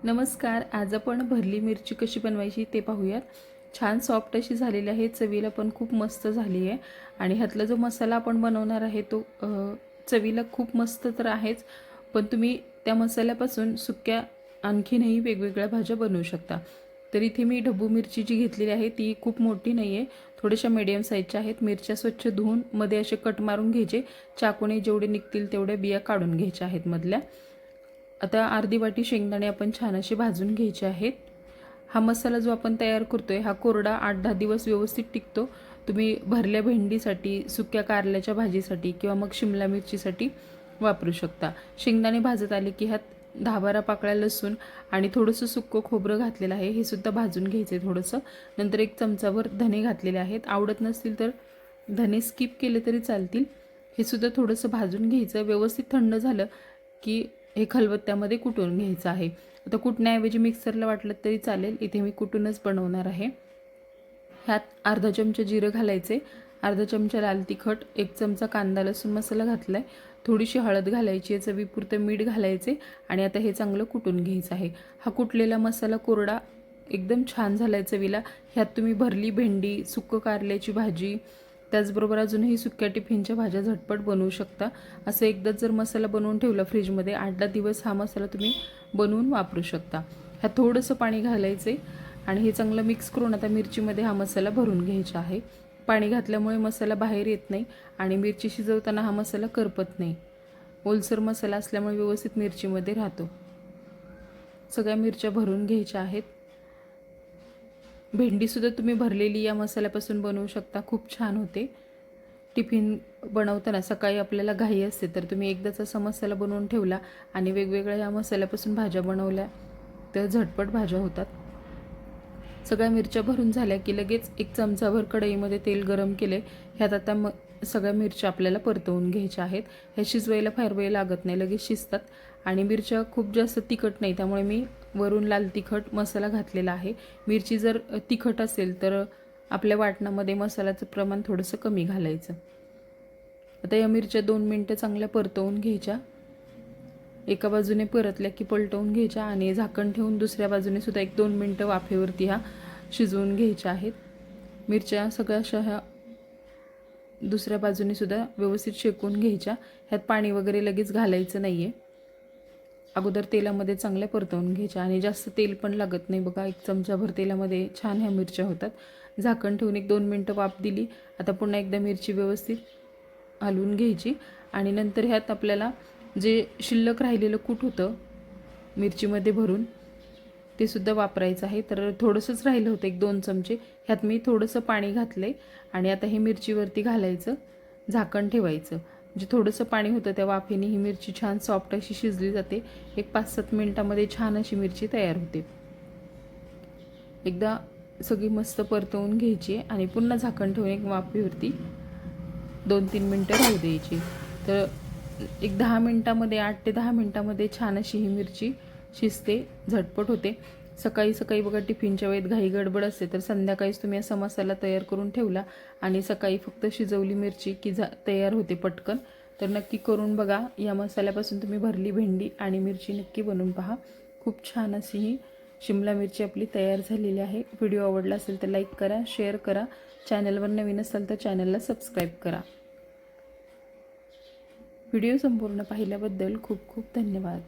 नमस्कार. आज आपण भरली मिरची कशी बनवायची ते पाहूयात. छान सॉफ्ट अशी झालेली आहे, चवीला पण खूप मस्त झाली आहे. आणि ह्यातला जो मसाला आपण बनवणार आहे तो चवीला खूप मस्त तर आहेच, पण तुम्ही त्या मसाल्यापासून सुक्या आणखीनही वेगवेगळ्या भाज्या बनवू शकता. तर इथे मी ढबू मिरची जी घेतलेली आहे ती खूप मोठी नाही आहे, थोड्याशा मीडियम साईजच्या आहेत. मिरच्या स्वच्छ धुवून मध्ये असे कट मारून घ्यायचे, चाकूने जेवढे निघतील तेवढ्या बिया काढून घ्यायच्या आहेत मधल्या. आता अर्धी वाटी शेंगदाणे आपण छान असे भाजून घ्यायचे आहेत. हा मसाला जो आपण तयार करतोय हा कोरडा 8-10 दिवस व्यवस्थित टिकतो. तुम्ही भरल्या भेंडीसाठी, सुक्या कारल्याच्या भाजीसाठी किंवा मग शिमला मिरचीसाठी वापरू शकता. शेंगदाणे भाजत आले की ह्यात 10-12 पाकळ्या लसूण आणि थोडंसं सुक्कं खोबरं घातलेलं आहे, हे सुद्धा भाजून घ्यायचं आहे थोडंसं. नंतर 1 चमचाभर धने घातलेले आहेत. आवडत नसतील तर धने स्किप केले तरी चालतील. हे सुद्धा थोडंसं भाजून घ्यायचं. व्यवस्थित थंड झालं की हे खलबत्त्यामध्ये कुटून घ्यायचं आहे. आता कुटण्याऐवजी मिक्सरला वाटलं तरी चालेल, इथे मी कुटूनच बनवणार आहे. ह्यात अर्धा चमचा जिरं घालायचे, अर्धा चमचा लाल तिखट, 1 चमचा कांदा लसूण मसाला घातला आहे, थोडीशी हळद घालायची आहे, चवीपुरतं मीठ घालायचे आणि आता हे चांगलं कुटून घ्यायचं आहे. हा कुटलेला मसाला कोरडा एकदम छान झाला आहे चवीला. ह्यात तुम्ही भरली भेंडी, सुक्कं कारल्याची भाजी, त्याचबरोबर अजूनही सुक्या टिफिनच्या भाज्या झटपट बनवू शकता. असं एकदाच जर मसाला बनवून ठेवला फ्रीजमध्ये 8-10 दिवस हा मसाला तुम्ही बनवून वापरू शकता. ह्यात थोडंसं पाणी घालायचे आणि हे चांगलं मिक्स करून आता मिरचीमध्ये हा मसाला भरून घ्यायचा आहे. पाणी घातल्यामुळे मसाला बाहेर येत नाही आणि मिरची शिजवताना हा मसाला करपत नाही. ओलसर मसाला असल्यामुळे व्यवस्थित मिरचीमध्ये राहतो. सगळ्या मिरच्या भरून घ्यायच्या आहेत. भेंडीसुद्धा तुम्ही भरलेली या मसाल्यापासून बनवू शकता, खूप छान होते. टिफिन बनवताना सकाळी आपल्याला घाई असते तर तुम्ही एकदाच असा मसाला बनवून ठेवला आणि वेगवेगळ्या या मसाल्यापासून भाज्या बनवल्या तर झटपट भाज्या होतात. सगळ्या मिरच्या भरून झाल्या की लगेच 1 चमचाभर कढईमध्ये तेल गरम केले. ह्यात आता सगळ्या मिरच्या आपल्याला परतवून घ्यायच्या आहेत. ह्या शिजवायला फार वेळ लागत नाही, लगेच शिजतात. आणि मिरच्या खूप जास्त तिखट नाही, त्यामुळे मी वरून लाल तिखट मसाला घातलेला आहे. मिरची जर तिखट असेल तर आपल्या वाटणामध्ये मसाल्याचं प्रमाण थोडंसं कमी घालायचं. आता या मिरच्या 2 मिनटं चांगल्या परतवून घ्यायच्या. एका बाजूने परतल्या की पलटवून घ्यायच्या आणि झाकण ठेवून दुसऱ्या बाजूने सुद्धा 1-2 मिनटं वाफेवरती ह्या शिजवून घ्यायच्या आहेत. मिरच्या सगळ्या अशा ह्या दुसऱ्या बाजूने सुद्धा व्यवस्थित शेकून घ्यायच्या. ह्यात पाणी वगैरे लगेच घालायचं नाही आहे. अगोदर तेलामध्ये चांगल्या परतवून घ्यायच्या आणि जास्त तेल पण लागत नाही बघा. 1 चमचाभर तेलामध्ये छान ह्या मिरच्या होतात. झाकण ठेवून 1-2 मिनटं वाफ दिली. आता पुन्हा एकदा मिरची व्यवस्थित हलवून घ्यायची आणि नंतर ह्यात आपल्याला जे शिल्लक राहिलेलं कूट होतं मिरचीमध्ये भरून ते सुद्धा वापरायचं आहे. तर थोडंसंच राहिलं होतं 1-2 चमचे, ह्यात मी थोडंसं पाणी घातलं आहे आणि आता हे मिरचीवरती घालायचं, झाकण ठेवायचं. म्हणजे थोडंसं पाणी होतं त्या वाफेने ही मिरची छान सॉफ्ट अशी शिजली जाते. 5-7 मिनटामध्ये छान अशी मिरची तयार होते. एकदा सगळी मस्त परतवून घ्यायची आणि पुन्हा झाकण ठेवून एक वाफेवरती 2-3 मिनटं राहू द्यायची. तर 10 मिनटामध्ये 8 ते 10 मिनटामध्ये छान अशी ही मिरची शिजते, झटपट होते. सकाळी सकाळी बघा टिफिनच्या वेळेत घाई गडबड असते तर संध्याकाळीच तुम्ही असा मसाला तयार करून ठेवला आणि सकाळी फक्त शिजवली मिरची की तयार होते पटकन. तर नक्की करून बघा. या मसाल्यापासून तुम्ही भरली भेंडी आणि मिरची नक्की बनवून पहा. खूप छान अशी ही शिमला मिरची आपली तयार झालेली आहे. व्हिडिओ आवडला असेल तर लाईक करा, शेअर करा. चॅनलवर नवीन असाल तर चॅनलला सबस्क्राईब करा. व्हिडिओ संपूर्ण पाहिल्याबद्दल खूप खूप धन्यवाद.